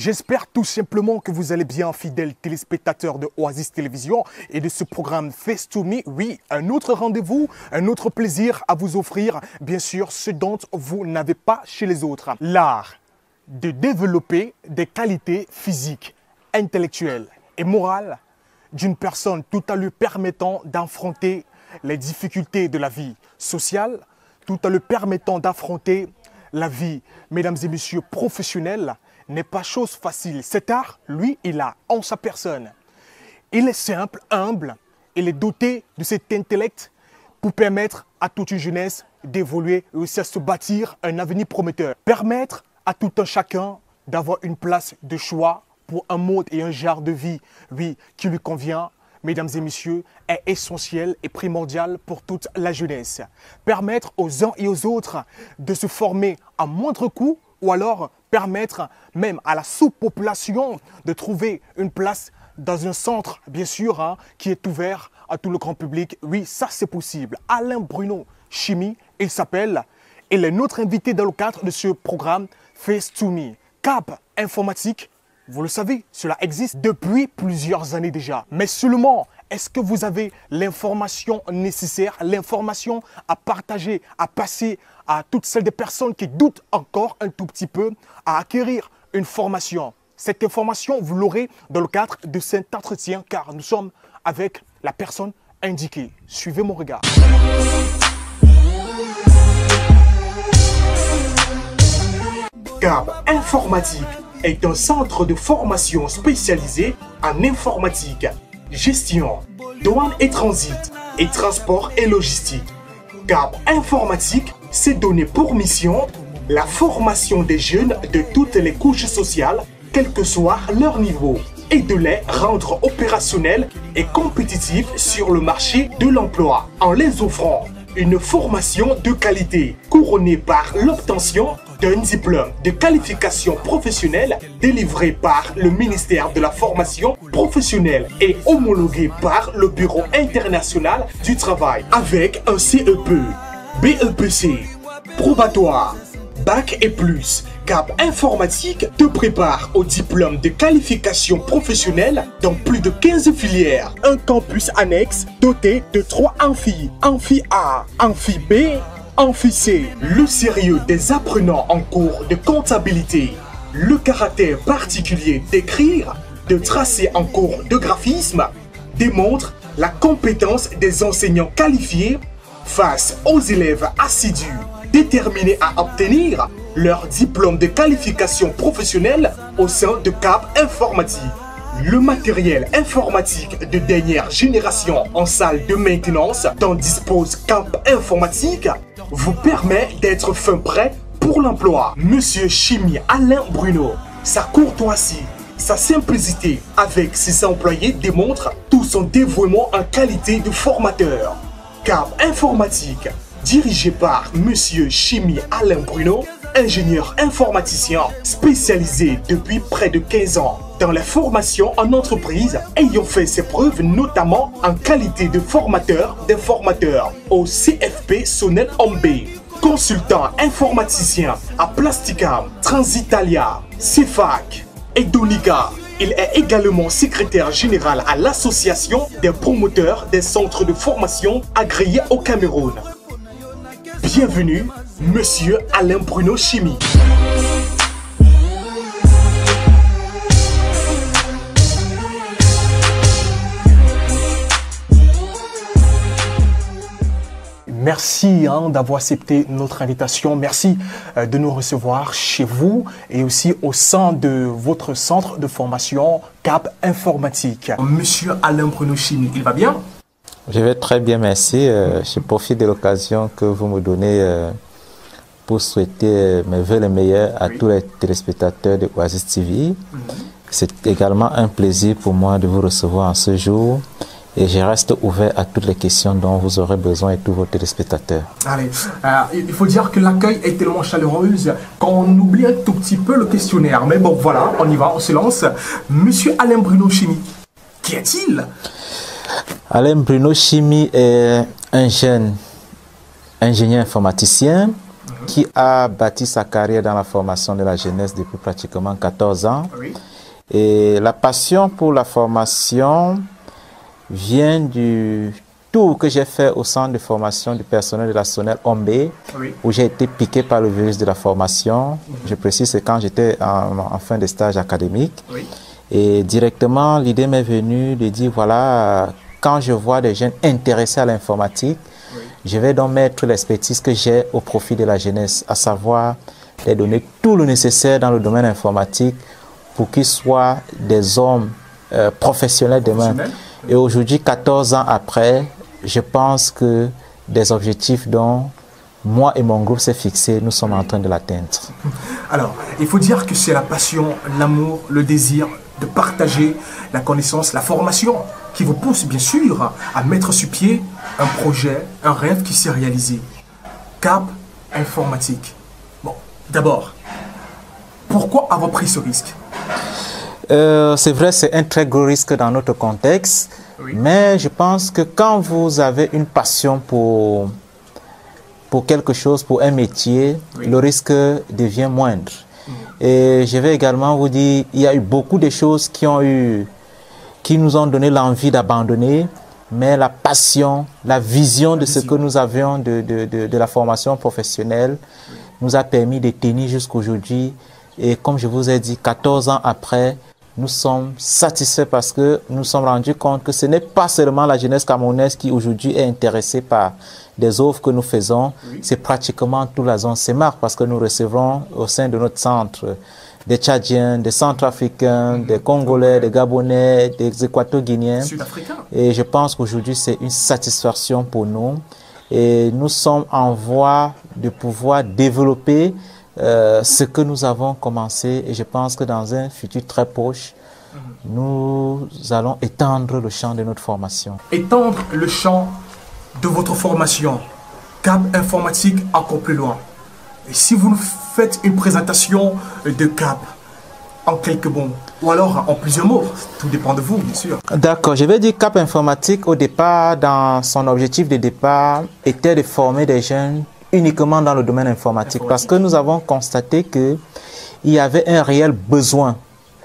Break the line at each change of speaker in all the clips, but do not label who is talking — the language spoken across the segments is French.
J'espère tout simplement que vous allez bien, fidèles téléspectateurs de Oasis Télévision et de ce programme Face to Me. Oui, un autre rendez-vous, un autre plaisir à vous offrir, bien sûr, ce dont vous n'avez pas chez les autres. L'art de développer des qualités physiques, intellectuelles et morales d'une personne tout en lui permettant d'affronter les difficultés de la vie sociale, tout en lui permettant d'affronter la vie, mesdames et messieurs, professionnelle, n'est pas chose facile. Cet art, lui, il a en sa personne. Il est simple, humble, il est doté de cet intellect pour permettre à toute une jeunesse d'évoluer et aussi à se bâtir un avenir prometteur. Permettre à tout un chacun d'avoir une place de choix pour un mode et un genre de vie, oui, qui lui convient, mesdames et messieurs, est essentiel et primordial pour toute la jeunesse. Permettre aux uns et aux autres de se former à moindre coût ou alors permettre même à la sous-population de trouver une place dans un centre, bien sûr, qui est ouvert à tout le grand public. Oui, ça c'est possible. Alain Bruno Chimie, il s'appelle. Il est notre invité dans le cadre de ce programme Face to Me. Cap informatique, vous le savez, cela existe depuis plusieurs années déjà. Mais seulement, est-ce que vous avez l'information nécessaire, l'information à partager, à passer à toutes celles des personnes qui doutent encore un tout petit peu à acquérir une formation? Cette information, vous l'aurez dans le cadre de cet entretien car nous sommes avec la personne indiquée. Suivez mon regard. Cap Informatique est un centre de formation spécialisé en informatique, gestion, douane et transit, et transport et logistique. Cap Informatique s'est donné pour mission la formation des jeunes de toutes les couches sociales, quel que soit leur niveau, et de les rendre opérationnels et compétitifs sur le marché de l'emploi, en les offrant une formation de qualité, couronnée par l'obtention d'un diplôme de qualification professionnelle délivré par le ministère de la formation professionnelle et homologué par le Bureau international du travail avec un CEP, BEPC, probatoire, Bac et plus. Cap Informatique te prépare au diplôme de qualification professionnelle dans plus de 15 filières. Un campus annexe doté de 3 amphis. Amphi A, Amphi B, Amphi C. Le sérieux des apprenants en cours de comptabilité. Le caractère particulier d'écrire, de tracer en cours de graphisme démontre la compétence des enseignants qualifiés face aux élèves assidus, déterminés à obtenir leur diplôme de qualification professionnelle au sein de Cap Informatique. Le matériel informatique de dernière génération en salle de maintenance dont dispose Cap Informatique vous permet d'être fin prêt pour l'emploi. Monsieur Chimie Alain Bruno, sa courtoisie, sa simplicité avec ses employés démontre tout son dévouement en qualité de formateur. Cap Informatique, dirigé par Monsieur Chimie Alain Bruno, ingénieur informaticien spécialisé depuis près de 15 ans dans la formation en entreprise, ayant fait ses preuves notamment en qualité de formateur d'informateurs au CFP Sonel Ombe, consultant informaticien à Plasticam, Transitalia, CEFAC et Donica. Il est également secrétaire général à l'association des promoteurs des centres de formation agréés au Cameroun. Bienvenue, Monsieur Alain Bruno Chimie. Merci d'avoir accepté notre invitation. Merci de nous recevoir chez vous et aussi au sein de votre centre de formation Cap Informatique. Monsieur Alain Bruno Chimie, il va bien?
Je vais très bien, merci. Je profite de l'occasion que vous me donnez pour souhaiter mes vœux les meilleurs à tous les téléspectateurs de Oasis TV. C'est également un plaisir pour moi de vous recevoir en ce jour. Et je reste ouvert à toutes les questions dont vous aurez besoin et tous vos téléspectateurs.
Allez, il faut dire que l'accueil est tellement chaleureuse qu'on oublie un tout petit peu le questionnaire. Mais bon, voilà, on y va, on se lance. Monsieur Alain Bruno Chimie, qui est-il?
Alain Bruno Chimie est un jeune ingénieur informaticien qui a bâti sa carrière dans la formation de la jeunesse depuis pratiquement 14 ans.
Oui.
Et la passion pour la formation vient du tour que j'ai fait au centre de formation du personnel de la SONEL Ombé,
Oui.
où j'ai été piqué par le virus de la formation. Je précise, c'est quand j'étais en fin de stage académique.
Oui.
Et directement, l'idée m'est venue de dire, voilà, quand je vois des jeunes intéressés à l'informatique,
Oui.
je vais donc mettre l'expertise que j'ai au profit de la jeunesse, à savoir les donner tout le nécessaire dans le domaine informatique pour qu'ils soient des hommes professionnels demain. Et aujourd'hui, 14 ans après, je pense que des objectifs dont moi et mon groupe s'est fixé, nous sommes en train de l'atteindre.
Alors, il faut dire que c'est la passion, l'amour, le désir de partager la connaissance, la formation qui vous pousse bien sûr à mettre sur pied un projet, un rêve qui s'est réalisé. Cap Informatique. Bon, d'abord, pourquoi avoir pris ce risque?
C'est vrai, c'est un très gros risque dans notre contexte, oui. Mais je pense que quand vous avez une passion pour quelque chose, pour un métier, oui. Le risque devient moindre. Et je vais également vous dire, il y a eu beaucoup de choses qui nous ont donné l'envie d'abandonner, mais la passion, la vision de ce que nous avions de la formation professionnelle nous a permis de tenir jusqu'aujourd'hui. Et comme je vous ai dit, 14 ans après, nous sommes satisfaits parce que nous nous sommes rendus compte que ce n'est pas seulement la jeunesse camerounaise qui aujourd'hui est intéressée par des offres que nous faisons, oui. C'est pratiquement toute la zone CEMAC parce que nous recevrons au sein de notre centre des Tchadiens, des Centrafricains, des Congolais, des Gabonais, des Équato-Guinéens. Et je pense qu'aujourd'hui c'est une satisfaction pour nous et nous sommes en voie de pouvoir développer ce que nous avons commencé et je pense que dans un futur très proche, nous allons étendre le champ de notre formation.
Étendre le champ de votre formation, Cap Informatique encore plus loin. Et si vous nous faites une présentation de Cap en quelques mots, ou alors en plusieurs mots, tout dépend de vous, bien sûr.
D'accord, je vais dire Cap Informatique, au départ, dans son objectif de départ, était de former des jeunes uniquement dans le domaine informatique parce que nous avons constaté qu'il y avait un réel besoin,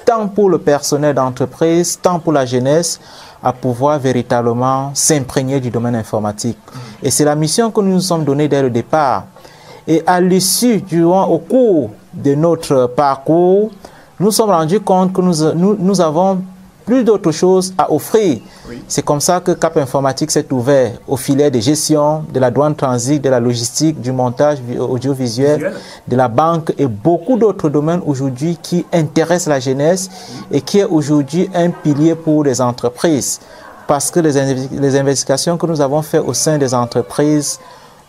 tant pour le personnel d'entreprise, tant pour la jeunesse, à pouvoir véritablement s'imprégner du domaine informatique. Et c'est la mission que nous nous sommes donnée dès le départ. Et à l'issue, au cours de notre parcours, nous nous sommes rendus compte que nous avons plus d'autres choses à offrir. Oui. C'est comme ça que Cap Informatique s'est ouvert aux filières de gestion, de la douane transit, de la logistique, du montage audiovisuel, de la banque et beaucoup d'autres domaines aujourd'hui qui intéressent la jeunesse et qui est aujourd'hui un pilier pour les entreprises. Parce que les investigations que nous avons faites au sein des entreprises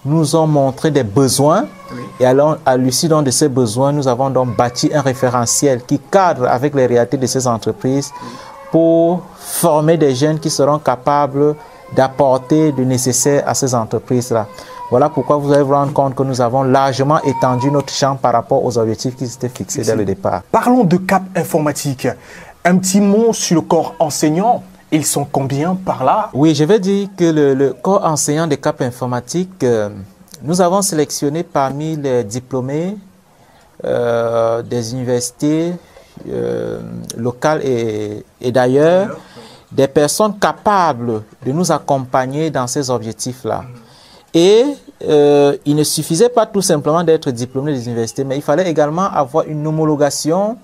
nous ont montré des besoins. Oui. Et alors, à l'issue de ces besoins, nous avons donc bâti un référentiel qui cadre avec les réalités de ces entreprises. Oui. Pour former des jeunes qui seront capables d'apporter du nécessaire à ces entreprises-là. Voilà pourquoi vous allez vous rendre compte que nous avons largement étendu notre champ par rapport aux objectifs qui s'étaient fixés dès le départ.
Parlons de Cap Informatique. Un petit mot sur le corps enseignant. Ils sont combien par là?
Oui, je vais dire que le corps enseignant de Cap Informatique, nous avons sélectionné parmi les diplômés des universités locales et d'ailleurs, des personnes capables de nous accompagner dans ces objectifs-là. Et il ne suffisait pas tout simplement d'être diplômé des universités, mais il fallait également avoir une homologation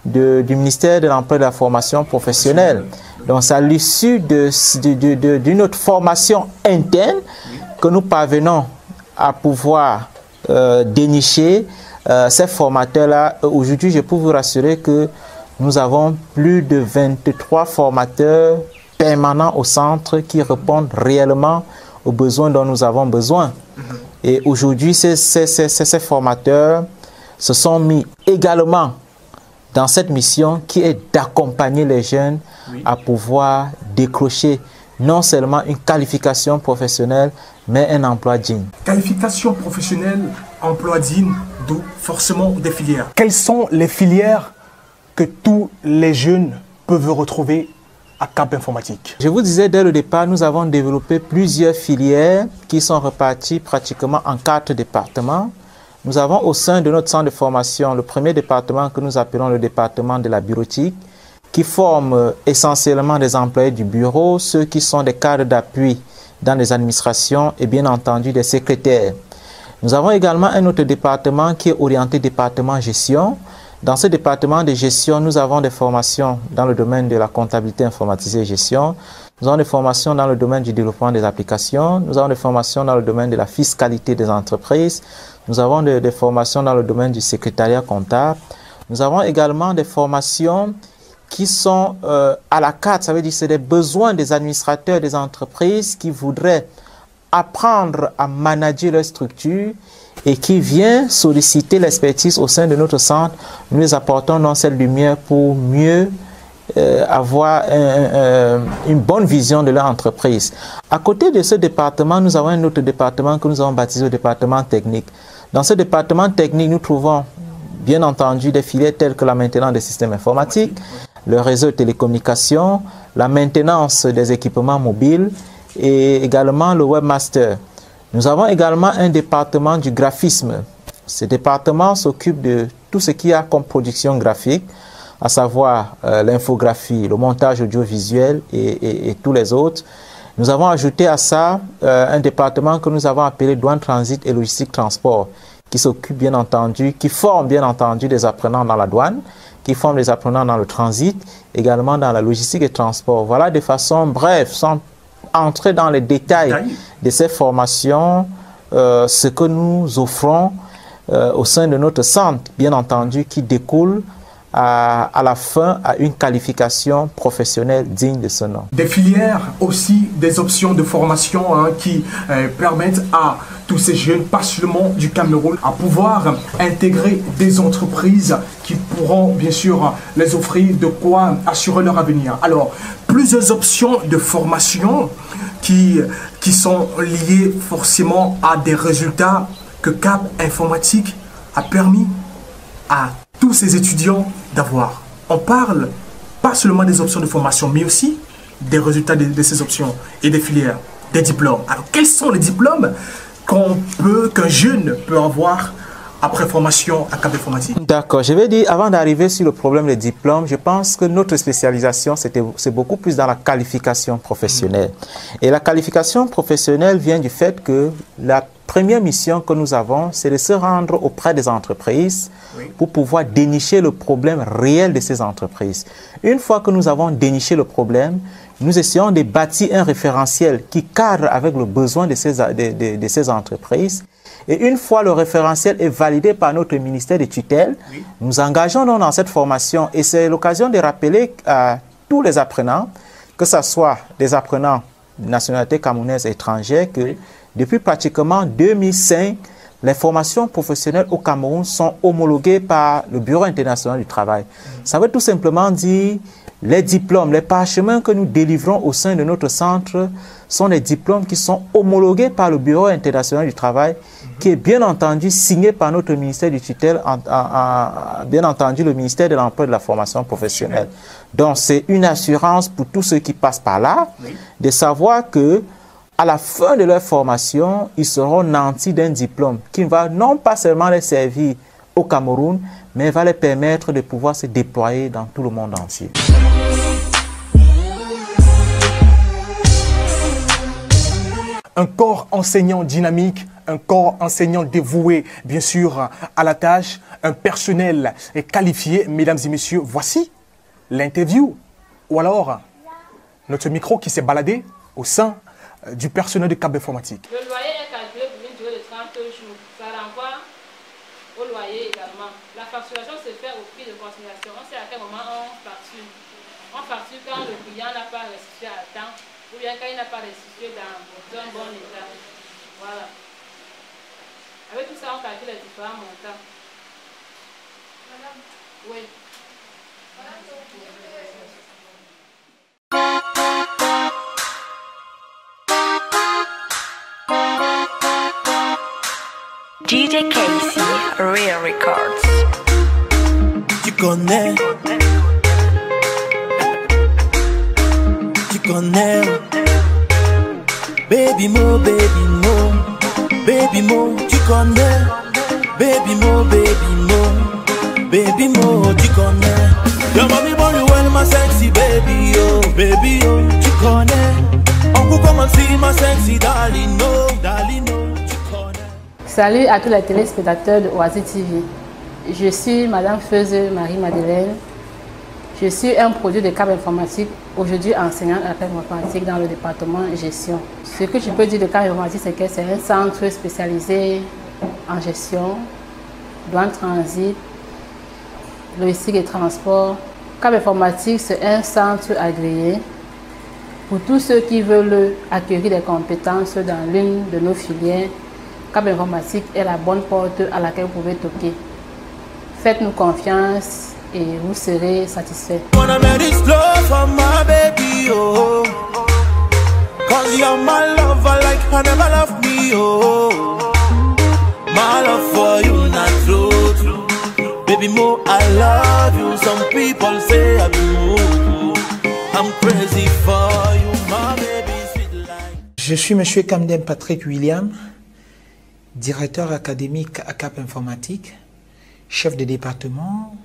du ministère de l'Emploi et de la Formation professionnelle. Donc, c'est à l'issue d'une autre formation interne que nous parvenons à pouvoir dénicher ces formateurs-là. Aujourd'hui, je peux vous rassurer que nous avons plus de 23 formateurs permanents au centre qui répondent réellement aux besoins dont nous avons besoin. Et aujourd'hui, ces formateurs se sont mis également dans cette mission qui est d'accompagner les jeunes à pouvoir décrocher non seulement une qualification professionnelle, mais un emploi digne.
Qualification professionnelle, emploi digne, d'où forcément des filières. Quelles sont les filières que tous les jeunes peuvent retrouver à Cap Informatique?
Je vous disais dès le départ, nous avons développé plusieurs filières qui sont reparties pratiquement en 4 départements. nous avons au sein de notre centre de formation le premier département que nous appelons le département de la bureautique, qui forme essentiellement des employés du bureau, ceux qui sont des cadres d'appui dans les administrations et bien entendu des secrétaires. Nous avons également un autre département qui est orienté département gestion. Dans ce département de gestion, nous avons des formations dans le domaine de la comptabilité informatisée et gestion. Nous avons des formations dans le domaine du développement des applications. Nous avons des formations dans le domaine de la fiscalité des entreprises. Nous avons des formations dans le domaine du secrétariat comptable. Nous avons également des formations qui sont à la carte, ça veut dire que c'est des besoins des administrateurs des entreprises qui voudraient apprendre à manager leur structure et qui viennent solliciter l'expertise au sein de notre centre. Nous les apportons dans cette lumière pour mieux avoir une bonne vision de leur entreprise. À côté de ce département, nous avons un autre département que nous avons baptisé le département technique. Dans ce département technique, nous trouvons bien entendu des filières telles que la maintenance des systèmes informatiques, le réseau de télécommunications, la maintenance des équipements mobiles et également le webmaster. Nous avons également un département du graphisme. Ce département s'occupe de tout ce qu'il y a comme production graphique, à savoir l'infographie, le montage audiovisuel et tous les autres. Nous avons ajouté à ça un département que nous avons appelé douane, transit et logistique transport, qui s'occupe bien entendu, qui forme bien entendu des apprenants dans la douane, qui forment des apprenants dans le transit, également dans la logistique et transport. Voilà de façon brève, sans entrer dans les détails de ces formations, ce que nous offrons au sein de notre centre, bien entendu, qui découle à la fin à une qualification professionnelle digne de ce nom.
Des filières aussi, des options de formation qui permettent à tous ces jeunes, pas seulement du Cameroun, à pouvoir intégrer des entreprises qui pourront bien sûr les offrir de quoi assurer leur avenir. Alors, plusieurs options de formation qui sont liées forcément à des résultats que Cap Informatique a permis à tous ces étudiants d'avoir. On parle pas seulement des options de formation, mais aussi des résultats de ces options et des filières, des diplômes. Alors, quels sont les diplômes qu'un jeune peut avoir après formation à Cap Informatique?
D'accord, je vais dire, avant d'arriver sur le problème des diplômes, je pense que notre spécialisation, c'est beaucoup plus dans la qualification professionnelle. Et la qualification professionnelle vient du fait que la première mission que nous avons, c'est de se rendre auprès des entreprises pour pouvoir dénicher le problème réel de ces entreprises. Une fois que nous avons déniché le problème, nous essayons de bâtir un référentiel qui cadre avec le besoin de ces entreprises. Et une fois le référentiel est validé par notre ministère de tutelle, nous engageons donc dans cette formation. Et c'est l'occasion de rappeler à tous les apprenants, que ce soit des apprenants de nationalité camerounaise et étrangère, que depuis pratiquement 2005, les formations professionnelles au Cameroun sont homologuées par le Bureau international du travail. Ça veut tout simplement dire les diplômes, les parchemins que nous délivrons au sein de notre centre sont des diplômes qui sont homologués par le Bureau international du travail, qui est bien entendu signé par notre ministère du tutelle, bien entendu le ministère de l'Emploi et de la Formation professionnelle. Donc c'est une assurance pour tous ceux qui passent par là, de savoir que à la fin de leur formation, ils seront nantis d'un diplôme qui va non pas seulement les servir au Cameroun, mais va les permettre de pouvoir se déployer dans tout le monde entier.
Un corps enseignant dynamique, un corps enseignant dévoué, bien sûr, à la tâche, un personnel qualifié. Mesdames et messieurs, voici l'interview. Ou alors, notre micro qui s'est baladé au sein du personnel de Cap Informatique.
Le loyer est calculé pour une durée de 30 jours. Ça renvoie au loyer également. La facturation se fait au prix de consignation. On sait à quel moment on facture. On facture quand le client n'a pas restitué à temps ou bien quand il n'a pas restitué dans un bon état. Voilà. Avec tout ça, on calcule les différents montants. Madame? Oui.
DJ Casey, Real Records.
Tu connais, Baby Mo, Baby Mo, Baby Mo, tu connais, Baby mo, baby mo, baby mo, tu connais. Your mommy born you well, ma sexy baby, oh, baby, oh, tu connais. On peut commencer, ma sexy darling, no, tu connais.
Salut à tous les téléspectateurs de Oasis TV. Je suis Madame Feuse Marie-Madeleine. Je suis un produit de Cap Informatique, aujourd'hui enseignante à Cap Informatique dans le département gestion. Ce que je peux dire de Cap Informatique, c'est que c'est un centre spécialisé en gestion, douane transit, logistique et transport. Cap Informatique, c'est un centre agréé pour tous ceux qui veulent acquérir des compétences dans l'une de nos filières. Cap Informatique est la bonne porte à laquelle vous pouvez toquer. Faites-nous confiance et vous serez satisfait.
Baby mo, I love you. Some people say I be I'm crazy for you, my baby, sweet like.
Je suis Monsieur Kamden Patrick William, directeur académique à Cap Informatique, chef de département,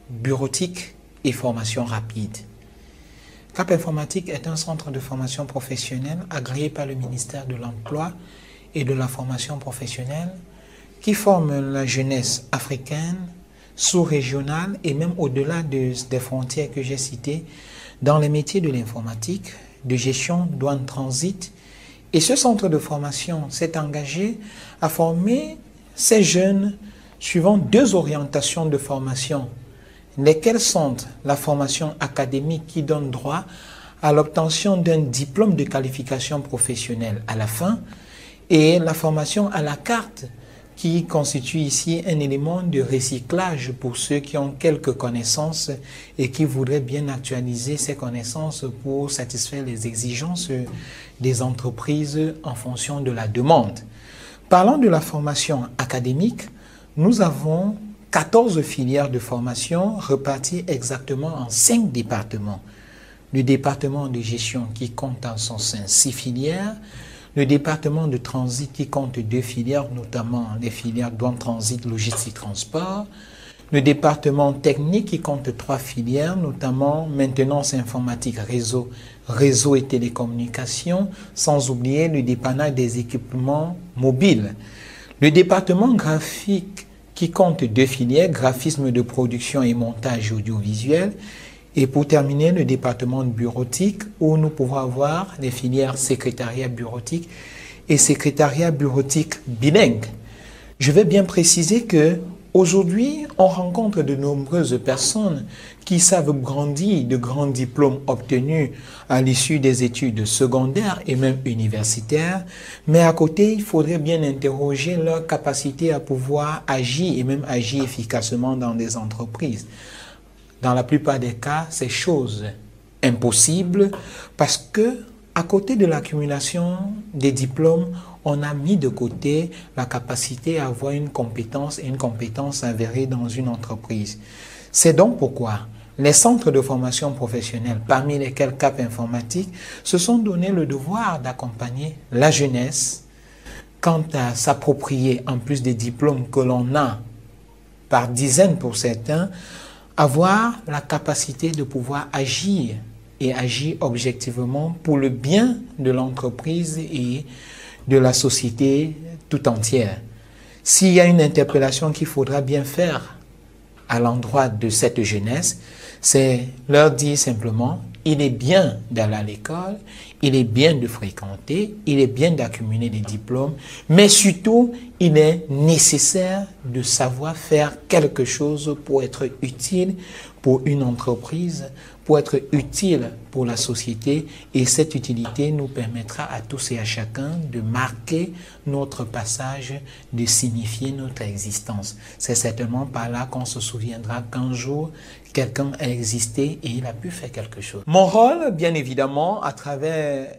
bureautique et formation rapide. Cap Informatique est un centre de formation professionnelle agréé par le ministère de l'Emploi et de la formation professionnelle qui forme la jeunesse africaine, sous-régionale et même au-delà des frontières que j'ai citées dans les métiers de l'informatique, de gestion, douane, transit. Et ce centre de formation s'est engagé à former ces jeunes suivant deux orientations de formation, lesquelles sont la formation académique qui donne droit à l'obtention d'un diplôme de qualification professionnelle à la fin et la formation à la carte qui constitue ici un élément de recyclage pour ceux qui ont quelques connaissances et qui voudraient bien actualiser ces connaissances pour satisfaire les exigences des entreprises en fonction de la demande. Parlant de la formation académique, nous avons 14 filières de formation reparties exactement en 5 départements. Le département de gestion qui compte en son sein 6 filières, le département de transit qui compte 2 filières, notamment les filières douane, transit, logistique, transport. Le département technique qui compte 3 filières, notamment maintenance informatique, réseau et télécommunications, sans oublier le dépannage des équipements mobiles. Le département graphique qui compte 2 filières, graphisme de production et montage audiovisuel. Et pour terminer, le département de bureautique où nous pouvons avoir les filières secrétariat bureautique et secrétariat bureautique bilingue. Je vais bien préciser que aujourd'hui, on rencontre de nombreuses personnes qui savent brandir de grands diplômes obtenus à l'issue des études secondaires et même universitaires, mais à côté, il faudrait bien interroger leur capacité à pouvoir agir et même agir efficacement dans des entreprises. Dans la plupart des cas, c'est chose impossible parce que, à côté de l'accumulation des diplômes, on a mis de côté la capacité à avoir une compétence et une compétence avérée dans une entreprise. C'est donc pourquoi les centres de formation professionnelle, parmi lesquels Cap Informatique, se sont donné le devoir d'accompagner la jeunesse quant à s'approprier, en plus des diplômes que l'on a par dizaines pour certains, avoir la capacité de pouvoir agir et agir objectivement pour le bien de l'entreprise et de la société tout entière. S'il y a une interpellation qu'il faudra bien faire à l'endroit de cette jeunesse, c'est leur dire simplement, il est bien d'aller à l'école, il est bien de fréquenter, il est bien d'accumuler des diplômes, mais surtout, il est nécessaire de savoir faire quelque chose pour être utile pour une entreprise, pour être utile pour la société, et cette utilité nous permettra à tous et à chacun de marquer notre passage, de signifier notre existence. C'est certainement par là qu'on se souviendra qu'un jour, quelqu'un a existé et il a pu faire quelque chose. Mon rôle, bien évidemment, à travers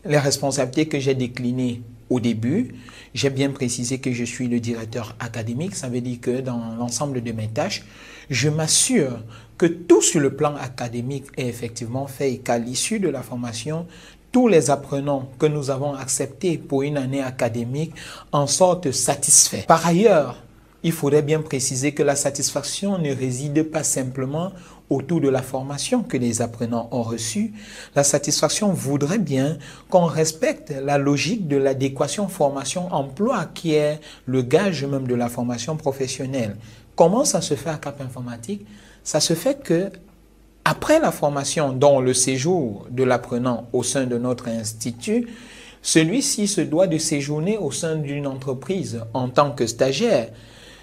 les responsabilités que j'ai déclinées au début, j'ai bien précisé que je suis le directeur académique. Ça veut dire que dans l'ensemble de mes tâches, je m'assure que tout sur le plan académique est effectivement fait et qu'à l'issue de la formation, tous les apprenants que nous avons acceptés pour une année académique en sortent satisfaits. Par ailleurs, il faudrait bien préciser que la satisfaction ne réside pas simplement autour de la formation que les apprenants ont reçue. La satisfaction voudrait bien qu'on respecte la logique de l'adéquation formation-emploi qui est le gage même de la formation professionnelle. Comment ça se fait à Cap Informatique? Ça se fait que après la formation, dont le séjour de l'apprenant au sein de notre institut, celui-ci se doit de séjourner au sein d'une entreprise en tant que stagiaire,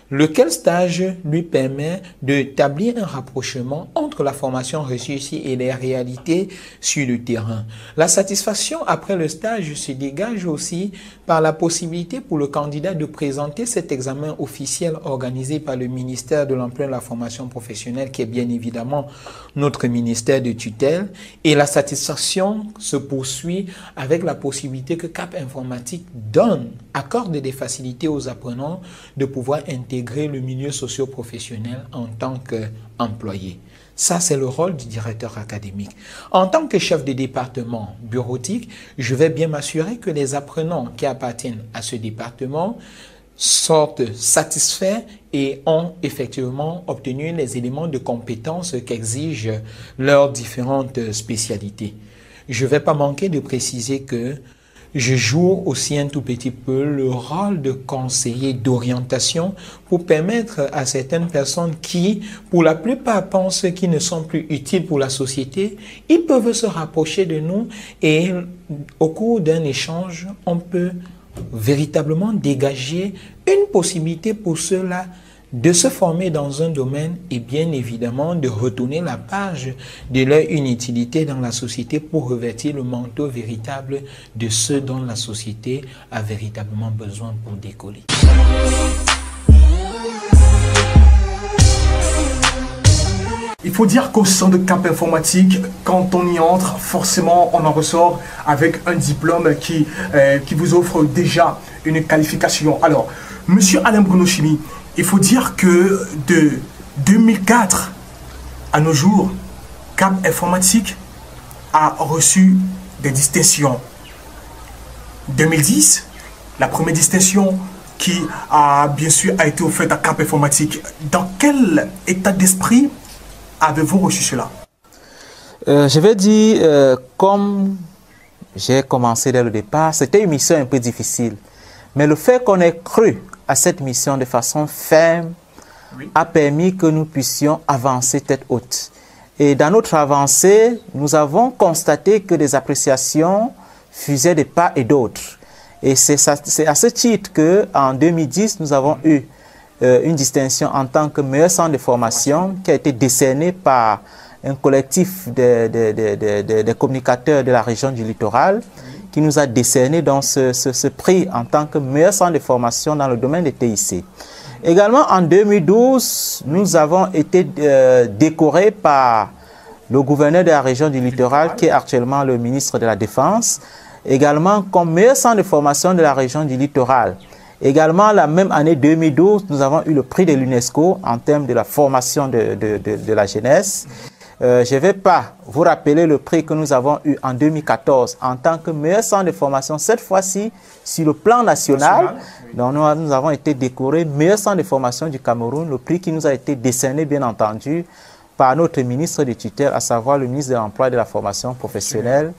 lequel stage lui permet d'établir un rapprochement entre la formation reçue ici et les réalités sur le terrain. La satisfaction après le stage se dégage aussi par la possibilité pour le candidat de présenter cet examen officiel organisé par le ministère de l'Emploi et de la Formation professionnelle, qui est bien évidemment notre ministère de tutelle. Et la satisfaction se poursuit avec la possibilité que Cap Informatique accorde des facilités aux apprenants de pouvoir intégrer le milieu socio-professionnel en tant qu'employé. Ça, c'est le rôle du directeur académique. En tant que chef de département bureautique, je vais bien m'assurer que les apprenants qui appartiennent à ce département sortent satisfaits et ont effectivement obtenu les éléments de compétences qu'exigent leurs différentes spécialités. Je ne vais pas manquer de préciser que je joue aussi un tout petit peu le rôle de conseiller d'orientation pour permettre à certaines personnes qui, pour la plupart, pensent qu'ils ne sont plus utiles pour la société, ils peuvent se rapprocher de nous et au cours d'un échange, on peut véritablement dégager une possibilité pour ceux-là de se former dans un domaine et bien évidemment de retourner la page de leur inutilité dans la société pour revêtir le manteau véritable de ceux dont la société a véritablement besoin pour décoller.
Il faut dire qu'au sein de Cap Informatique, quand on y entre, forcément, on en ressort avec un diplôme qui vous offre déjà une qualification. Alors, Monsieur Alain Bruno Chimi, il faut dire que de 2004 à nos jours, Cap Informatique a reçu des distinctions. 2010, la première distinction qui a bien sûr été offerte à Cap Informatique. Dans quel état d'esprit avez-vous reçu cela?
Je vais dire, comme j'ai commencé dès le départ, c'était une mission un peu difficile. Mais le fait qu'on ait cru à cette mission de façon ferme a permis que nous puissions avancer tête haute. Et dans notre avancée, nous avons constaté que des appréciations fusaient de part et d'autre. Et c'est à ce titre qu'en 2010, nous avons eu une distinction en tant que meilleur centre de formation qui a été décernée par un collectif de communicateurs de la région du littoral qui nous a décerné dans ce prix en tant que meilleur centre de formation dans le domaine des TIC. Également en 2012, nous avons été décorés par le gouverneur de la région du littoral qui est actuellement le ministre de la Défense, également comme meilleur centre de formation de la région du littoral. Également, la même année 2012, nous avons eu le prix de l'UNESCO en termes de la formation de la jeunesse. Je ne vais pas vous rappeler le prix que nous avons eu en 2014 en tant que meilleur centre de formation, cette fois-ci sur le plan national. Donc, nous avons été décorés meilleur centre de formation du Cameroun, le prix qui nous a été décerné, bien entendu, par notre ministre de tutelle, à savoir le ministre de l'Emploi et de la Formation professionnelle,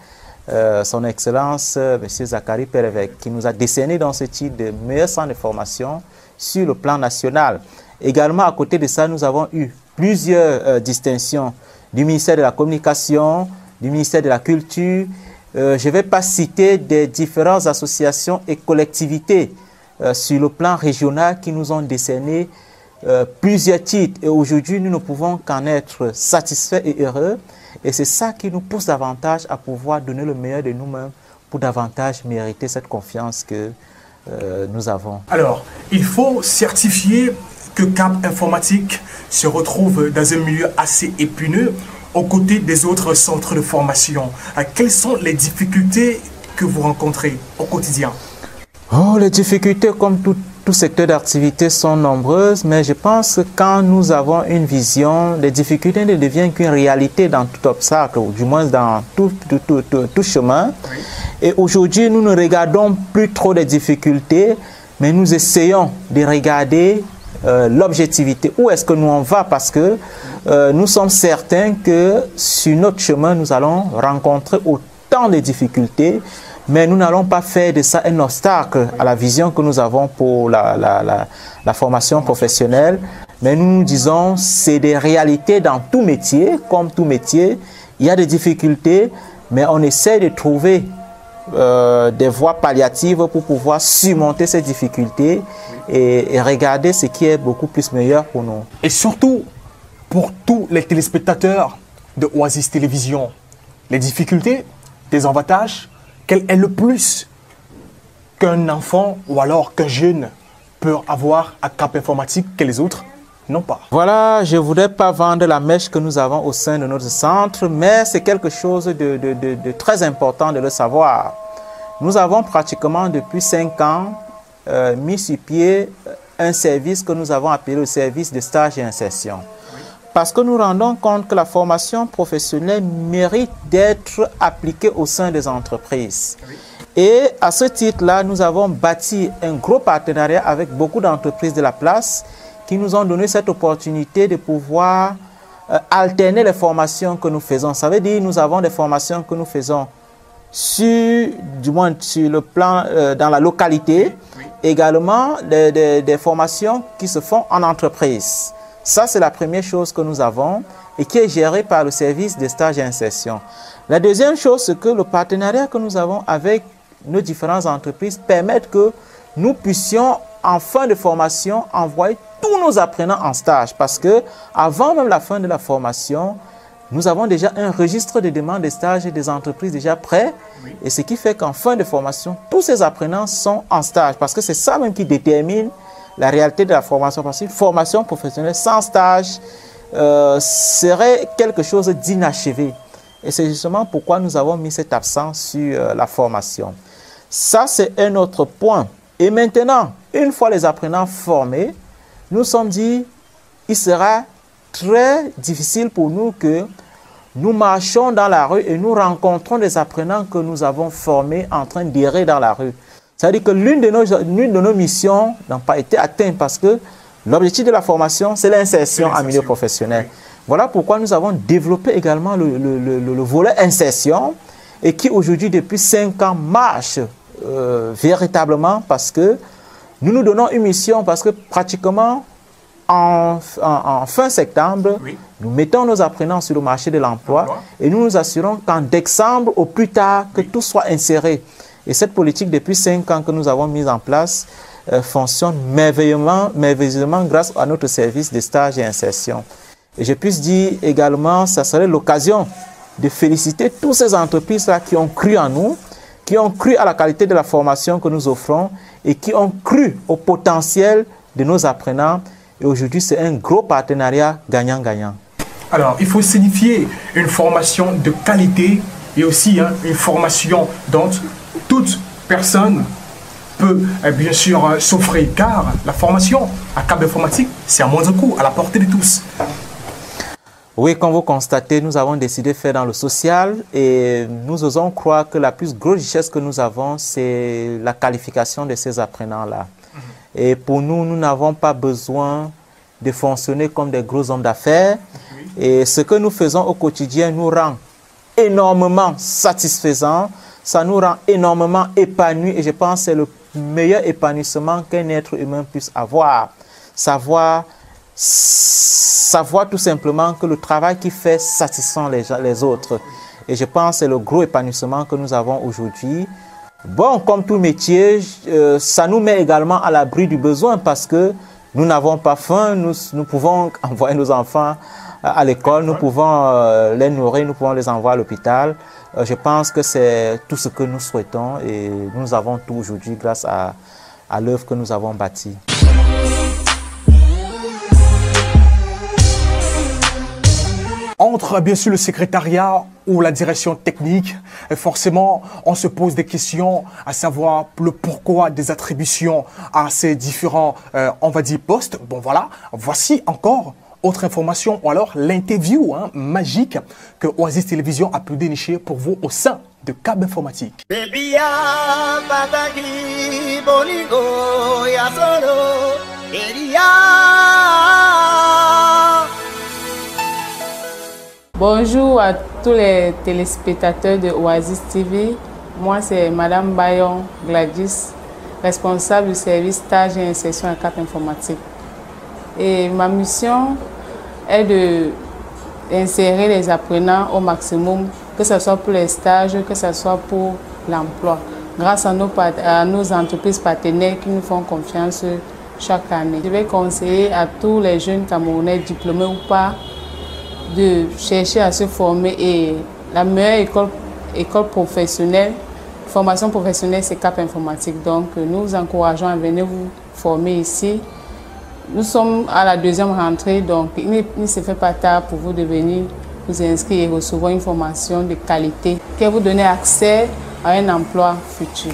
son Excellence, M. Zachary Perevec, qui nous a décerné dans ce titre de meilleur centre de formation sur le plan national. Également, à côté de ça, nous avons eu plusieurs distinctions du ministère de la Communication, du ministère de la Culture. Je ne vais pas citer des différentes associations et collectivités sur le plan régional qui nous ont décerné plusieurs titres. Et aujourd'hui, nous ne pouvons qu'en être satisfaits et heureux. Et c'est ça qui nous pousse davantage à pouvoir donner le meilleur de nous-mêmes pour davantage mériter cette confiance que nous avons.
Alors, il faut certifier que Cap Informatique se retrouve dans un milieu assez épineux aux côtés des autres centres de formation. Quelles sont les difficultés que vous rencontrez au quotidien?
Oh, les difficultés, comme tout secteur d'activité, sont nombreuses, mais je pense que quand nous avons une vision, les difficultés ne deviennent qu'une réalité dans tout obstacle, ou du moins dans tout chemin. Oui. Et aujourd'hui, nous ne regardons plus trop les difficultés, mais nous essayons de regarder l'objectivité. Où est-ce que nous on va? Parce que nous sommes certains que sur notre chemin, nous allons rencontrer autant de difficultés, mais nous n'allons pas faire de ça un obstacle à la vision que nous avons pour la formation professionnelle. Mais nous nous disons, c'est des réalités dans tout métier, comme tout métier. Il y a des difficultés, mais on essaie de trouver des voies palliatives pour pouvoir surmonter ces difficultés et regarder ce qui est beaucoup plus meilleur pour nous.
Et surtout, pour tous les téléspectateurs de Oasis Télévision, les difficultés, des avantages, quel est le plus qu'un enfant ou alors qu'un jeune peut avoir à Cap Informatique que les autres n'ont pas?
Voilà, je ne voudrais pas vendre la mèche que nous avons au sein de notre centre, mais c'est quelque chose de très important de le savoir. Nous avons pratiquement depuis 5 ans mis sur pied un service que nous avons appelé le service de stage et insertion. Parce que nous rendons compte que la formation professionnelle mérite d'être appliquée au sein des entreprises. Et à ce titre-là, nous avons bâti un gros partenariat avec beaucoup d'entreprises de la place qui nous ont donné cette opportunité de pouvoir alterner les formations que nous faisons. Ça veut dire que nous avons des formations que nous faisons du moins sur le plan dans la localité, également des formations qui se font en entreprise. Ça, c'est la première chose que nous avons et qui est gérée par le service de stage et insertion. La deuxième chose, c'est que le partenariat que nous avons avec nos différentes entreprises permet que nous puissions, en fin de formation, envoyer tous nos apprenants en stage. Parce que avant même la fin de la formation, nous avons déjà un registre de demandes de stage et des entreprises déjà prêts. Et ce qui fait qu'en fin de formation, tous ces apprenants sont en stage. Parce que c'est ça même qui détermine la réalité de la formation. Parce qu'une formation professionnelle sans stage serait quelque chose d'inachevé. Et c'est justement pourquoi nous avons mis cet accent sur la formation. Ça, c'est un autre point. Et maintenant, une fois les apprenants formés, nous sommes dit, il sera très difficile pour nous que nous marchons dans la rue et nous rencontrons des apprenants que nous avons formés en train d'errer dans la rue. C'est-à-dire que l'une de nos missions n'a pas été atteinte parce que l'objectif de la formation, c'est l'insertion en milieu professionnel. Voilà pourquoi nous avons développé également le volet insertion et qui aujourd'hui, depuis 5 ans, marche véritablement parce que nous nous donnons une mission parce que pratiquement en fin septembre, nous mettons nos apprenants sur le marché de l'emploi et nous nous assurons qu'en décembre, au plus tard, que tout soit inséré. Et cette politique, depuis 5 ans que nous avons mise en place, fonctionne merveilleusement grâce à notre service de stage et insertion. Et je puisse dire également, ça serait l'occasion de féliciter toutes ces entreprises-là qui ont cru en nous, qui ont cru à la qualité de la formation que nous offrons et qui ont cru au potentiel de nos apprenants. Et aujourd'hui, c'est un gros partenariat gagnant-gagnant.
Alors, il faut signifier une formation de qualité et aussi une formation dont toute personne peut bien sûr s'offrir, car la formation à Cap Informatique, c'est à moindre coût, à la portée de tous.
Oui, comme vous constatez, nous avons décidé de faire dans le social et nous osons croire que la plus grosse richesse que nous avons, c'est la qualification de ces apprenants-là. Et pour nous, nous n'avons pas besoin de fonctionner comme des gros hommes d'affaires. Et ce que nous faisons au quotidien nous rend énormément satisfaisant, ça nous rend énormément épanouis et je pense que c'est le meilleur épanouissement qu'un être humain puisse avoir. Savoir tout simplement que le travail qu'il fait satisfait les autres. Et je pense que c'est le gros épanouissement que nous avons aujourd'hui. Bon, comme tout métier, ça nous met également à l'abri du besoin parce que nous n'avons pas faim, nous pouvons envoyer nos enfants à l'école, nous pouvons les nourrir, nous pouvons les envoyer à l'hôpital. Je pense que c'est tout ce que nous souhaitons et nous avons tout aujourd'hui grâce à l'œuvre que nous avons bâtie.
Entre bien sûr le secrétariat ou la direction technique, forcément on se pose des questions à savoir le pourquoi des attributions à ces différents, on va dire, postes. Bon voilà, voici encore autre information ou alors l'interview magique que Oasis Télévision a pu dénicher pour vous au sein de Cap Informatique.
Baby, ya pataki bolingo ya solo.
Bonjour à tous les téléspectateurs de Oasis TV. Moi, c'est Madame Bayon Gladys, responsable du service stage et insertion à Cap Informatique. Et ma mission est d'insérer les apprenants au maximum, que ce soit pour les stages, que ce soit pour l'emploi, grâce à nos entreprises partenaires qui nous font confiance chaque année. Je vais conseiller à tous les jeunes Camerounais, diplômés ou pas, de chercher à se former, et la meilleure école professionnelle, formation professionnelle, c'est Cap Informatique. Donc nous vous encourageons à venir vous former ici. Nous sommes à la deuxième rentrée, donc il ne se fait pas tard pour vous de venir vous inscrire et recevoir une formation de qualité qui va vous donner accès à un emploi futur.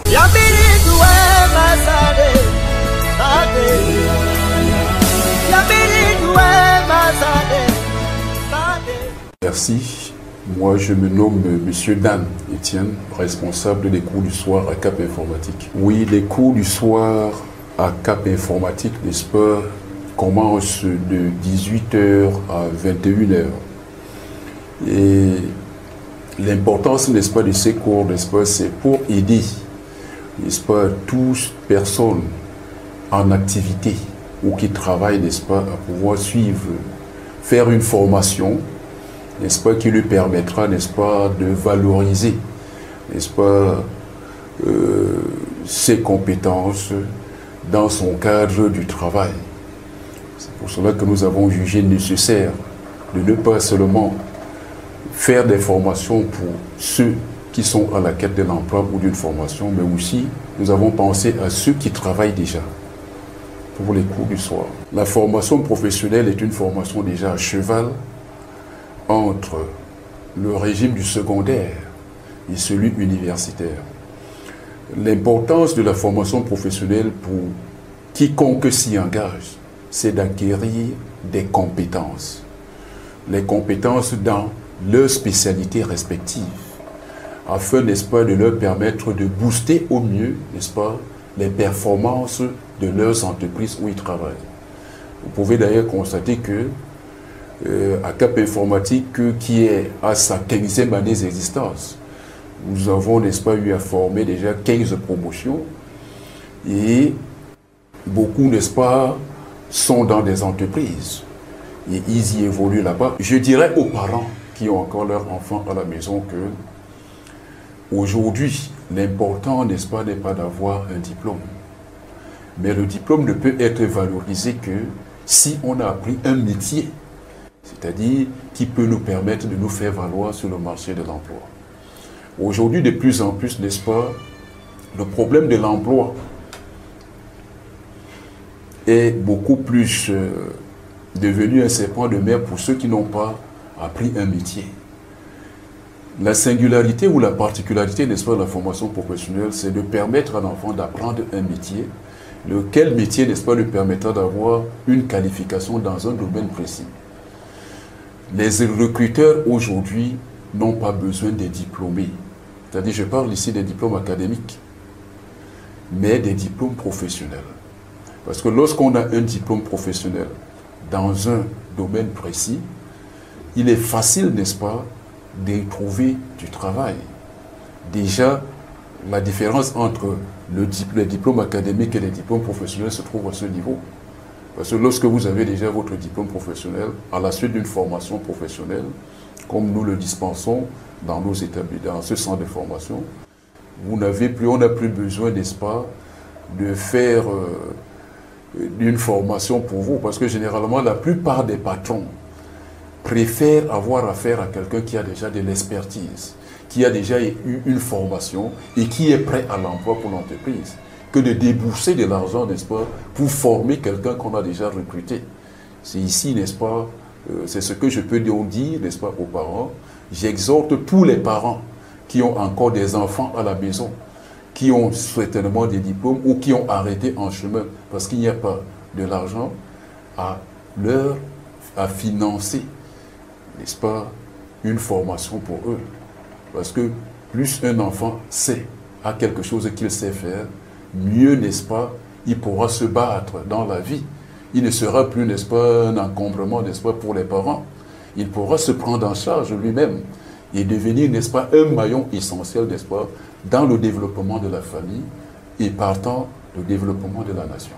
Merci. Moi, je me nomme Monsieur Dan Etienne, responsable des cours du soir à Cap Informatique. Oui, les cours du soir à Cap Informatique, n'est-ce pas, commencent de 18h à 21h. Et l'importance, n'est-ce pas, de ces cours, n'est-ce pas, c'est pour aider, n'est-ce pas, toutes personnes en activité ou qui travaillent, n'est-ce pas, à pouvoir suivre, faire une formation, n'est-ce pas, qui lui permettra, n'est-ce pas, de valoriser, n'est-ce pas, ses compétences dans son cadre du travail. C'est pour cela que nous avons jugé nécessaire de ne pas seulement faire des formations pour ceux qui sont à la quête de l'emploi ou d'une formation, mais aussi nous avons pensé à ceux qui travaillent déjà pour les cours du soir. La formation professionnelle est une formation déjà à cheval entre le régime du secondaire et celui universitaire. L'importance de la formation professionnelle pour quiconque s'y engage, c'est d'acquérir des compétences. Les compétences dans leurs spécialités respectives, afin, n'est-ce pas, de leur permettre de booster au mieux, n'est-ce pas, les performances de leurs entreprises où ils travaillent. Vous pouvez d'ailleurs constater que à Cap Informatique, qui est à sa 15e année d'existence, nous avons, n'est-ce pas, eu à former déjà 15 promotions, et beaucoup, n'est-ce pas, sont dans des entreprises et ils y évoluent là-bas. Je dirais aux parents qui ont encore leurs enfants à la maison que aujourd'hui, l'important, n'est-ce pas, n'est pas d'avoir un diplôme. Mais le diplôme ne peut être valorisé que si on a appris un métier, c'est-à-dire qui peut nous permettre de nous faire valoir sur le marché de l'emploi. Aujourd'hui, de plus en plus, n'est-ce pas, le problème de l'emploi est beaucoup plus devenu un serpent de mer pour ceux qui n'ont pas appris un métier. La singularité ou la particularité, n'est-ce pas, de la formation professionnelle, c'est de permettre à l'enfant d'apprendre un métier, lequel métier, n'est-ce pas, lui permettra d'avoir une qualification dans un domaine précis. Les recruteurs aujourd'hui n'ont pas besoin des diplômés. C'est-à-dire, je parle ici des diplômes académiques, mais des diplômes professionnels. Parce que lorsqu'on a un diplôme professionnel dans un domaine précis, il est facile, n'est-ce pas, de trouver du travail. Déjà, la différence entre les diplômes académiques et les diplômes professionnels se trouve à ce niveau. Parce que lorsque vous avez déjà votre diplôme professionnel, à la suite d'une formation professionnelle, comme nous le dispensons dans nos établissements, dans ce centre de formation, on n'a plus besoin, n'est-ce pas, de faire une formation pour vous. Parce que généralement, la plupart des patrons préfèrent avoir affaire à quelqu'un qui a déjà de l'expertise, qui a déjà eu une formation et qui est prêt à l'emploi pour l'entreprise, que de débourser de l'argent, n'est-ce pas, pour former quelqu'un qu'on a déjà recruté. C'est ici, n'est-ce pas, c'est ce que je peux dire, n'est-ce pas, aux parents. J'exhorte tous les parents qui ont encore des enfants à la maison, qui ont certainement des diplômes ou qui ont arrêté en chemin parce qu'il n'y a pas de l'argent, à financer, n'est-ce pas, une formation pour eux. Parce que plus un enfant a quelque chose qu'il sait faire, mieux, n'est-ce pas, il pourra se battre dans la vie il ne sera plus, n'est-ce pas, un encombrement, n'est-ce pas, pour les parents. Il pourra se prendre en charge lui-même et devenir, n'est-ce pas, un maillon essentiel, n'est-ce pas, dans le développement de la famille et partant le développement de la nation.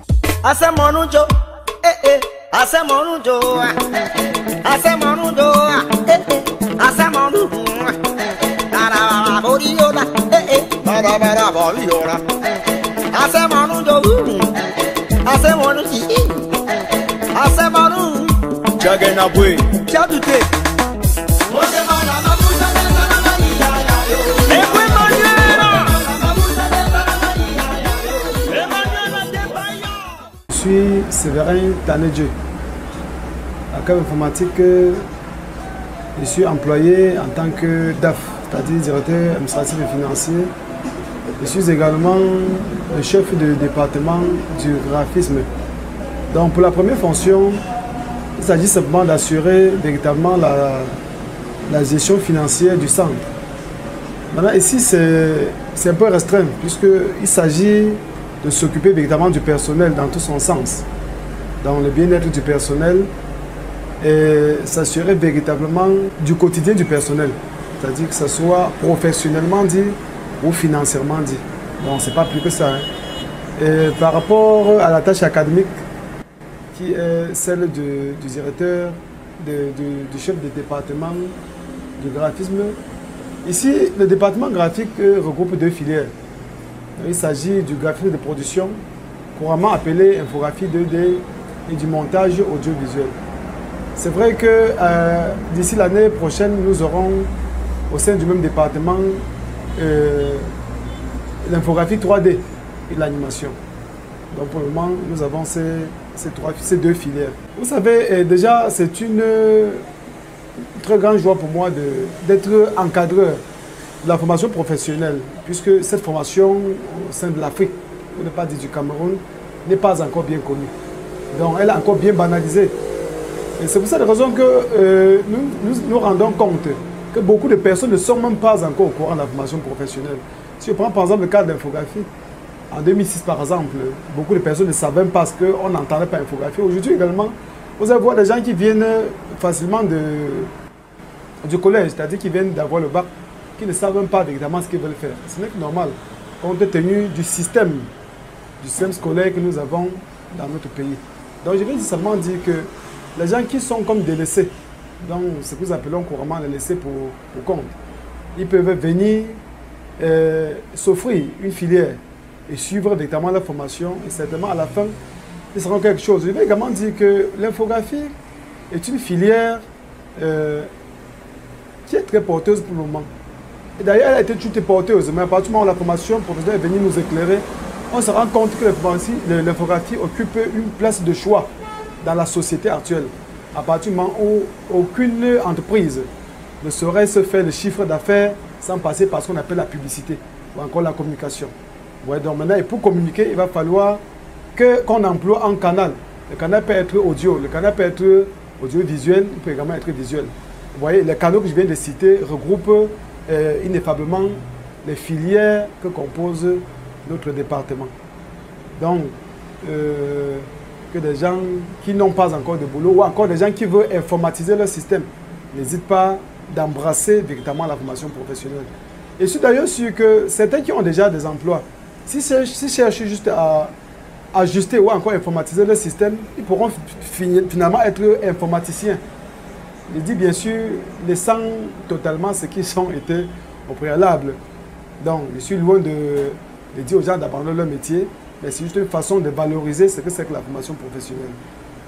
Je suis Séverin Tanedje. À Cap Informatique, je suis employé en tant que DAF, c'est-à-dire directeur administratif et financier. Je suis également le chef de département du graphisme. Donc pour la première fonction, il s'agit simplement d'assurer véritablement la gestion financière du centre. Maintenant ici c'est un peu restreint puisqu'il s'agit de s'occuper véritablement du personnel dans tout son sens, dans le bien-être du personnel et s'assurer véritablement du quotidien du personnel, c'est-à-dire que ce soit professionnellement dit ou financièrement dit. Donc c'est pas plus que ça. Et par rapport à la tâche académique qui est celle du directeur, du chef de département du graphisme, ici le département graphique regroupe deux filières. Il s'agit du graphisme de production, couramment appelé infographie 2D et du montage audiovisuel. C'est vrai que d'ici l'année prochaine, nous aurons au sein du même département l'infographie 3D et l'animation. Donc pour le moment, nous avons ces deux filières. Vous savez, déjà, c'est une très grande joie pour moi d'être encadreur de la formation professionnelle, puisque cette formation au sein de l'Afrique, pour ne pas dire du Cameroun, n'est pas encore bien connue. Donc elle est encore bien banalisée. Et c'est pour cette raison que nous rendons compte que beaucoup de personnes ne sont même pas encore au courant de la formation professionnelle. Si je prends par exemple le cas de l'infographie, en 2006 par exemple, beaucoup de personnes ne savaient même pas ce qu'on n'entendait pas infographie. Aujourd'hui également, vous allez voir des gens qui viennent facilement du collège, c'est-à-dire qui viennent d'avoir le bac, qui ne savent même pas évidemment ce qu'ils veulent faire. Ce n'est que normal, compte tenu du système scolaire que nous avons dans notre pays. Donc je vais seulement dire que les gens qui sont comme délaissés, donc ce que nous appelons couramment les laissés pour compte, ils peuvent venir s'offrir une filière et suivre véritablement la formation et certainement à la fin, ils seront quelque chose. Je vais également dire que l'infographie est une filière qui est très porteuse pour le moment. Et d'ailleurs, elle a été toute porteuse, mais à partir du moment où la formation professionnelle est venue nous éclairer, on se rend compte que l'infographie occupe une place de choix dans la société actuelle. À partir du moment où aucune entreprise ne saurait se faire le chiffre d'affaires sans passer par ce qu'on appelle la publicité ou encore la communication. Ouais, donc maintenant, pour communiquer, il va falloir qu'on emploie un canal. Le canal peut être audio, le canal peut être audiovisuel, il peut également être visuel. Vous voyez, les canaux que je viens de citer regroupent ineffablement les filières que compose notre département. Donc, que des gens qui n'ont pas encore de boulot ou encore des gens qui veulent informatiser leur système n'hésitent pas d'embrasser véritablement la formation professionnelle. Et je suis d'ailleurs sûr que certains qui ont déjà des emplois, s'ils cherchent juste à ajuster ou encore informatiser leur système, ils pourront finalement être informaticiens. Je dis bien sûr, laissant totalement ce qu'ils ont été au préalable. Donc, je suis loin de dire aux gens d'abandonner leur métier, mais c'est juste une façon de valoriser ce que c'est que la formation professionnelle,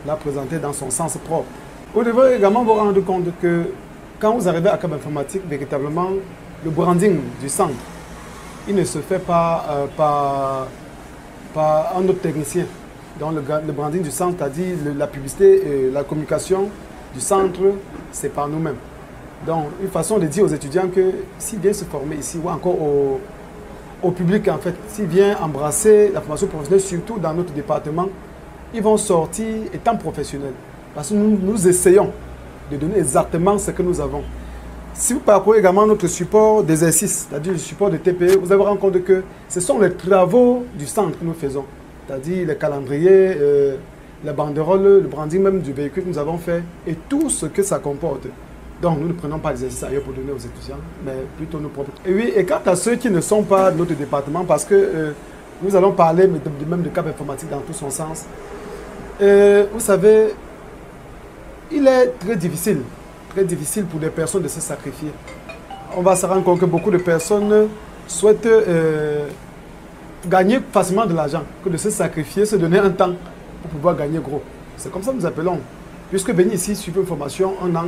la présenter dans son sens propre. Vous devez également vous rendre compte que quand vous arrivez à Cap Informatique, véritablement, le branding du centre, il ne se fait pas par un autre technicien. Donc le branding du centre, c'est-à-dire la publicité et la communication du centre, c'est par nous-mêmes. Donc une façon de dire aux étudiants que s'ils viennent se former ici, ou encore au public en fait, s'ils viennent embrasser la formation professionnelle, surtout dans notre département, ils vont sortir étant professionnels. Parce que nous essayons de donner exactement ce que nous avons. Si vous parcourez également notre support d'exercice, c'est-à-dire le support de TPE, vous allez vous rendre compte que ce sont les travaux du centre que nous faisons. C'est-à-dire les calendriers, la banderole, le branding même du véhicule que nous avons fait et tout ce que ça comporte. Donc, nous ne prenons pas les exercices ailleurs pour donner aux étudiants, mais plutôt nos propres. Et oui, et quant à ceux qui ne sont pas de notre département, parce que nous allons parler même de CAP informatique dans tout son sens, vous savez, il est très difficile pour des personnes de se sacrifier. On va se rendre compte que beaucoup de personnes souhaitent gagner facilement de l'argent, que de se sacrifier, se donner un temps pour pouvoir gagner gros. C'est comme ça que nous appelons. Puisque venir ici, suivre une formation, 1 an,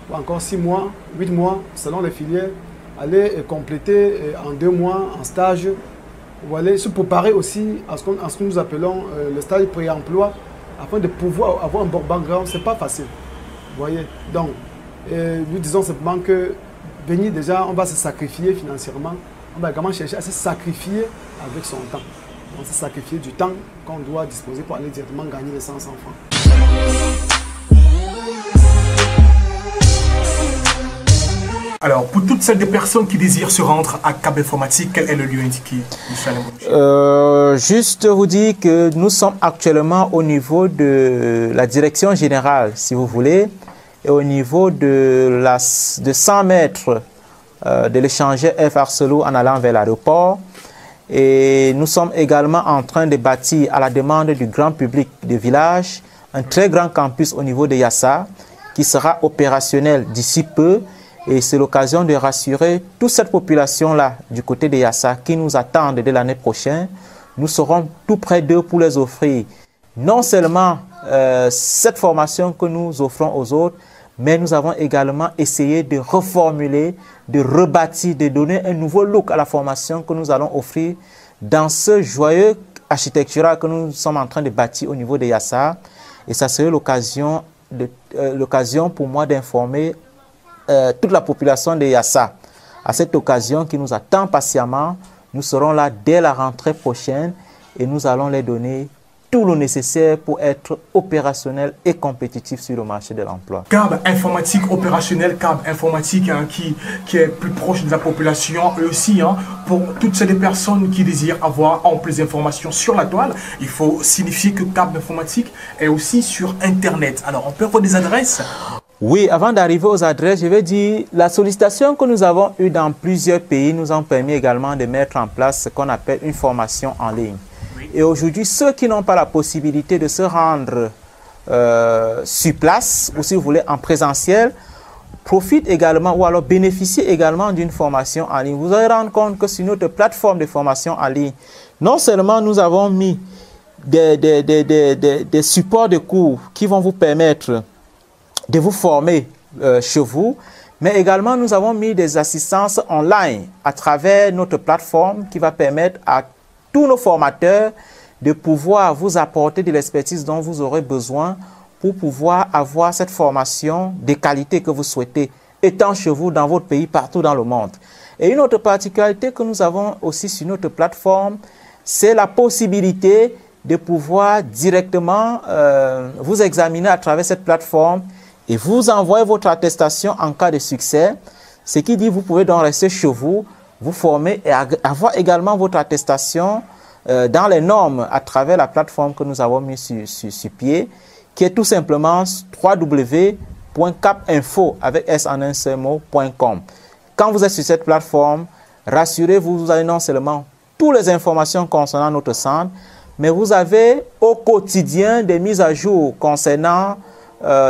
ou encore 6 mois, 8 mois, selon les filières, aller compléter en 2 mois en stage, ou aller se préparer aussi à ce que nous appelons le stage pré-emploi, afin de pouvoir avoir un bon background, ce n'est pas facile. Vous voyez? Donc, nous disons simplement que venir déjà, on va se sacrifier financièrement, on va également chercher à se sacrifier avec son temps. On va se sacrifier du temps qu'on doit disposer pour aller directement gagner les 100 francs.
Alors, pour toutes celles des personnes qui désirent se rendre à CAP Informatique, quel est le lieu indiqué, Michel?
Juste vous dire que nous sommes actuellement au niveau de la direction générale, si vous voulez, et au niveau de 100 mètres de l'échangeur F. Arcelor en allant vers l'aéroport. Et nous sommes également en train de bâtir, à la demande du grand public du village, un très grand campus au niveau de Yassa, qui sera opérationnel d'ici peu. Et c'est l'occasion de rassurer toute cette population-là du côté de Yassa qui nous attendent dès l'année prochaine. Nous serons tout près d'eux pour les offrir non seulement cette formation que nous offrons aux autres, mais nous avons également essayé de reformuler, de rebâtir, de donner un nouveau look à la formation que nous allons offrir dans ce joyeux architectural que nous sommes en train de bâtir au niveau de Yassa. Et ça serait l'occasion pour moi d'informer toute la population de Yassa. À cette occasion qui nous attend patiemment, nous serons là dès la rentrée prochaine et nous allons les donner tout le nécessaire pour être opérationnel et compétitif sur le marché de l'emploi.
CAP informatique opérationnel, CAP informatique qui est plus proche de la population et aussi pour toutes ces personnes qui désirent avoir amples informations sur la toile, il faut signifier que CAP informatique est aussi sur Internet. Alors on peut avoir des adresses?
Oui, avant d'arriver aux adresses, je vais dire la sollicitation que nous avons eue dans plusieurs pays nous ont permis également de mettre en place ce qu'on appelle une formation en ligne. Et aujourd'hui, ceux qui n'ont pas la possibilité de se rendre sur place, ou si vous voulez en présentiel, profitent également ou alors bénéficient également d'une formation en ligne. Vous allez rendre compte que sur notre plateforme de formation en ligne, non seulement nous avons mis des supports de cours qui vont vous permettre de vous former chez vous, mais également nous avons mis des assistances online à travers notre plateforme qui va permettre à tous nos formateurs de pouvoir vous apporter de l'expertise dont vous aurez besoin pour pouvoir avoir cette formation de qualité que vous souhaitez, étant chez vous, dans votre pays, partout dans le monde. Et une autre particularité que nous avons aussi sur notre plateforme, c'est la possibilité de pouvoir directement vous examiner à travers cette plateforme et vous envoyer votre attestation en cas de succès. Ce qui dit que vous pouvez donc rester chez vous, vous former et avoir également votre attestation dans les normes à travers la plateforme que nous avons mis sur pied, qui est tout simplement www.capinfo avec s en un seul mot.com. Quand vous êtes sur cette plateforme, rassurez-vous, vous avez non seulement toutes les informations concernant notre centre, mais vous avez au quotidien des mises à jour concernant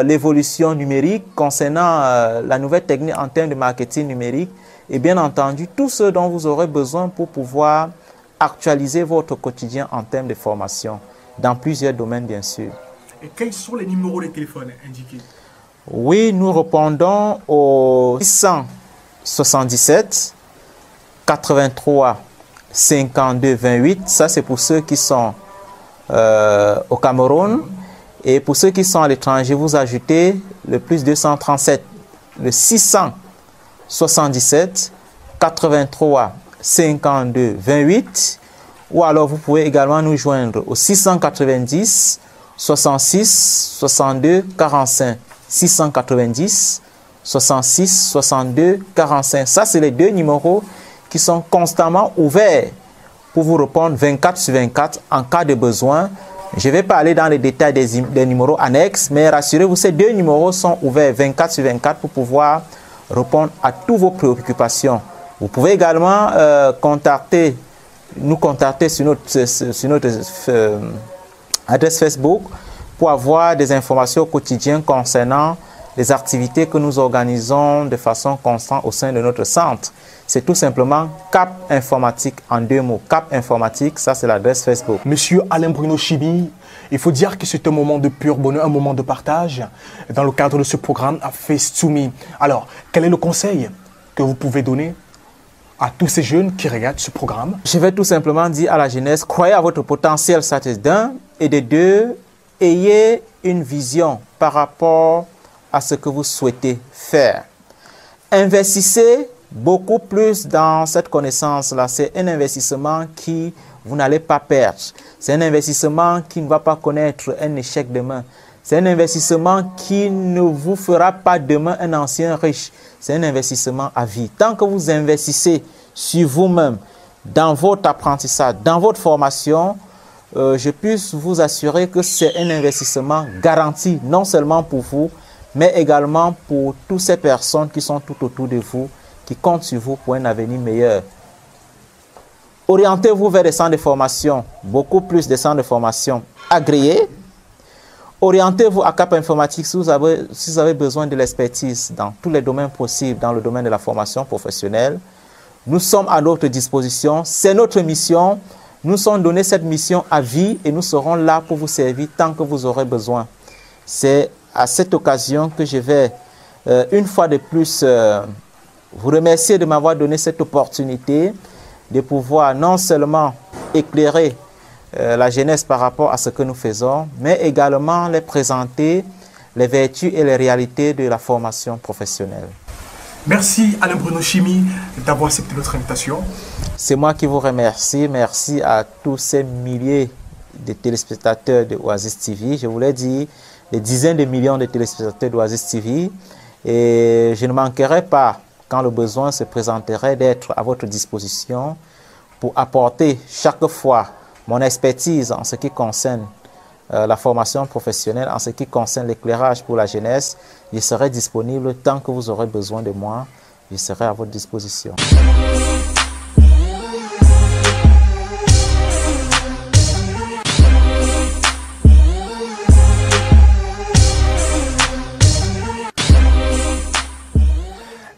l'évolution numérique, concernant la nouvelle technique en termes de marketing numérique et bien entendu tout ce dont vous aurez besoin pour pouvoir actualiser votre quotidien en termes de formation dans plusieurs domaines bien sûr.
Et quels sont les numéros de téléphone indiqués?
Oui, nous répondons au 677 83 52 28. Ça, c'est pour ceux qui sont au Cameroun. Et pour ceux qui sont à l'étranger, vous ajoutez le plus 237, le 677 83 52 28. Ou alors, vous pouvez également nous joindre au 690 66 62 45. 690 66 62 45. Ça, c'est les deux numéros qui sont constamment ouverts pour vous répondre 24 sur 24 en cas de besoin. Je ne vais pas aller dans les détails des numéros annexes, mais rassurez-vous, ces 2 numéros sont ouverts 24 sur 24 pour pouvoir répondre à toutes vos préoccupations. Vous pouvez également nous contacter sur notre adresse Facebook pour avoir des informations quotidiennes concernant les activités que nous organisons de façon constante au sein de notre centre. C'est tout simplement Cap Informatique en 2 mots. Cap Informatique, ça c'est l'adresse Facebook.
Monsieur Alain Bruno Chibi, il faut dire que c'est un moment de pur bonheur, un moment de partage dans le cadre de ce programme à Face to Me. Alors, quel est le conseil que vous pouvez donner à tous ces jeunes qui regardent ce programme?
Je vais tout simplement dire à la jeunesse, croyez à votre potentiel, ça c'est d'un, et de 2, ayez une vision par rapport à ce que vous souhaitez faire. Investissez beaucoup plus dans cette connaissance-là. C'est un investissement qui vous n'allez pas perdre. C'est un investissement qui ne va pas connaître un échec demain. C'est un investissement qui ne vous fera pas demain un ancien riche. C'est un investissement à vie. Tant que vous investissez sur vous-même, dans votre apprentissage, dans votre formation, je puisse vous assurer que c'est un investissement garanti, non seulement pour vous, mais également pour toutes ces personnes qui sont tout autour de vous, qui comptent sur vous pour un avenir meilleur. Orientez-vous vers des centres de formation, beaucoup plus de centres de formation agréés. Orientez-vous à Cap Informatique si vous avez besoin de l'expertise dans tous les domaines possibles, dans le domaine de la formation professionnelle. Nous sommes à notre disposition, c'est notre mission. Nous sommes donnés cette mission à vie et nous serons là pour vous servir tant que vous aurez besoin. C'est à cette occasion que je vais, une fois de plus, vous remercier de m'avoir donné cette opportunité de pouvoir non seulement éclairer la jeunesse par rapport à ce que nous faisons, mais également les présenter les vertus et les réalités de la formation professionnelle.
Merci Alain Bruno Chibi d'avoir accepté notre invitation.
C'est moi qui vous remercie. Merci à tous ces milliers de téléspectateurs de Oasis TV. Je voulais dire des dizaines de millions de téléspectateurs d'Oasis TV. Et je ne manquerai pas, quand le besoin se présenterait, d'être à votre disposition pour apporter chaque fois mon expertise en ce qui concerne la formation professionnelle, en ce qui concerne l'éclairage pour la jeunesse. Je serai disponible tant que vous aurez besoin de moi. Je serai à votre disposition.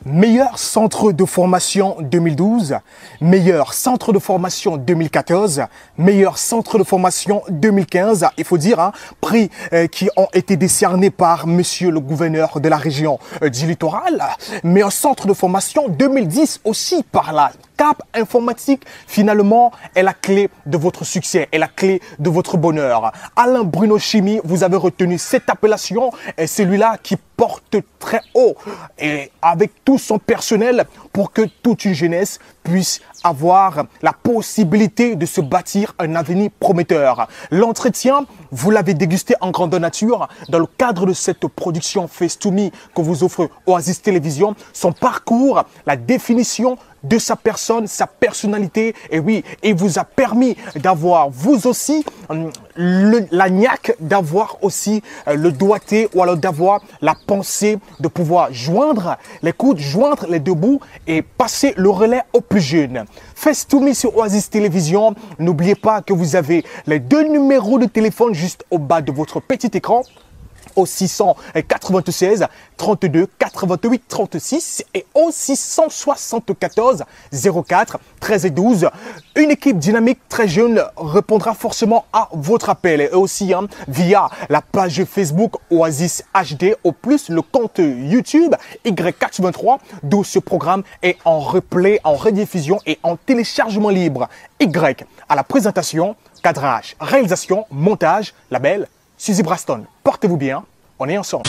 Meilleur centre de formation 2012, meilleur centre de formation 2014, meilleur centre de formation 2015. Il faut dire, hein, prix qui ont été décernés par monsieur le gouverneur de la région du littoral. Meilleur centre de formation 2010 aussi par la Cap Informatique, finalement, est la clé de votre succès, est la clé de votre bonheur. Alain Bruno Chibi, vous avez retenu cette appellation et celui-là qui porte très haut et avec tout son personnel pour que toute une jeunesse puisse avoir la possibilité de se bâtir un avenir prometteur. L'entretien, vous l'avez dégusté en grandeur nature dans le cadre de cette production Face to Me que vous offre Oasis Télévision. Son parcours, la définition de sa personne, sa personnalité, et oui, il vous a permis d'avoir vous aussi la niaque, d'avoir aussi le doigté ou alors d'avoir la pensée de pouvoir joindre les coudes, joindre les deux bouts et passer le relais aux plus jeunes. Face to Me sur Oasis Télévision, n'oubliez pas que vous avez les 2 numéros de téléphone juste au bas de votre petit écran, au 696 32 88 36 et au 674 04 13 et 12. Une équipe dynamique très jeune répondra forcément à votre appel et aussi via la page Facebook Oasis HD, au plus le compte YouTube Y423, d'où ce programme est en replay, en rediffusion et en téléchargement libre. Y à la présentation, cadrage, réalisation, montage, label Suzy Braston. Portez-vous bien, on est ensemble.